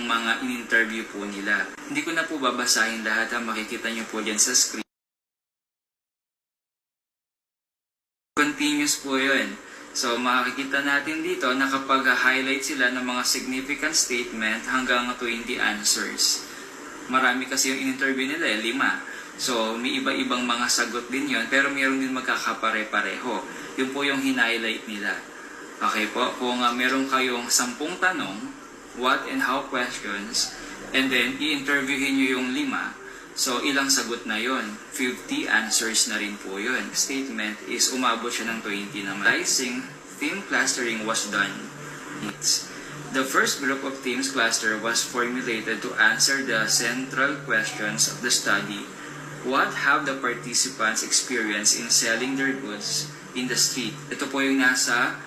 mga in-interview po nila. Hindi ko na po babasahin lahat, makikita nyo po dyan sa screen. Continuous po yun. So makikita natin dito na kapag highlight sila ng mga significant statement hanggang 20 answers. Marami kasi yung in-interview nila, 5. So may iba-ibang mga sagot din yon, pero mayroon din magkakapare-pareho. Yun po yung hinighlight nila. Okay po, kung meron kayong 10 tanong, what and how questions, and then i-interviewin nyo yung 5, so ilang sagot na yon? 50 answers na rin po yun. Statement is umabot siya ng 20 naman. Analyzing theme clustering was done. The first group of themes cluster was formulated to answer the central questions of the study. What have the participants experienced in selling their goods in the street? Ito po yung nasa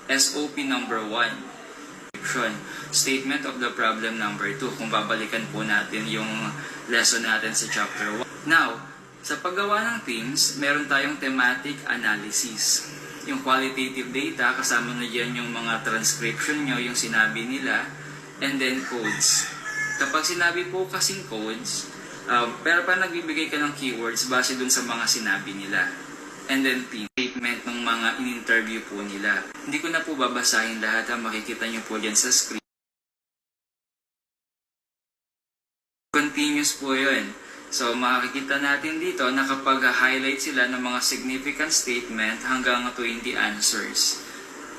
SOP number 1. Statement of the problem number 2, kung babalikan po natin yung lesson natin sa chapter 1. Now, sa paggawa ng themes, meron tayong thematic analysis. Yung qualitative data, kasama na dyan yung mga transcription nyo, yung sinabi nila, and then codes. Kapag sinabi po kasing codes, pero pa nagbibigay ka ng keywords base dun sa mga sinabi nila. And then statement ng mga in-interview po nila. Hindi ko na po babasahin lahat, makikita nyo po dyan sa screen. Continuous po yun. So makikita natin dito na kapag highlight sila ng mga significant statement hanggang 20 answers.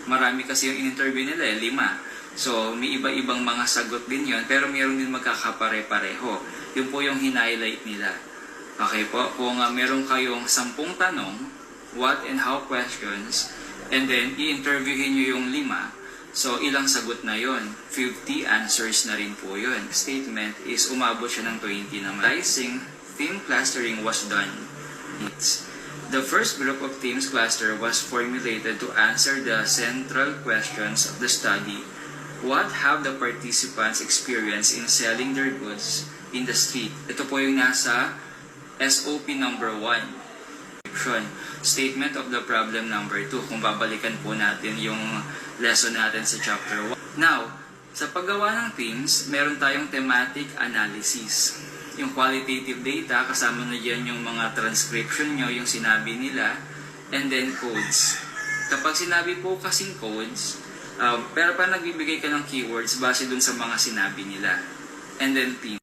Marami kasi yung in-interview nila, 5. So may iba-ibang mga sagot din yon, pero mayroon din magkakapare-pareho. Yun po yung hinighlight nila. Okay po, kung meron kayong 10 tanong, what and how questions, and then i-interviewin nyo yung 5, so ilang sagot na yon? 50 answers na rin po yun. Statement is umabot siya ng 20 naman. Analyzing theme clustering was done. The first group of themes cluster was formulated to answer the central questions of the study. What have the participants experienced in selling their goods in the street? Ito po yung nasa SOP number 1. Statement of the problem number 2, kung babalikan po natin yung lesson natin sa chapter 1. Now, sa paggawa ng themes, meron tayong thematic analysis. Yung qualitative data, kasama na dyan yung mga transcription nyo, yung sinabi nila, and then codes. Kapag sinabi po kasing codes, pero pa nagbibigay ka ng keywords base dun sa mga sinabi nila. And then themes.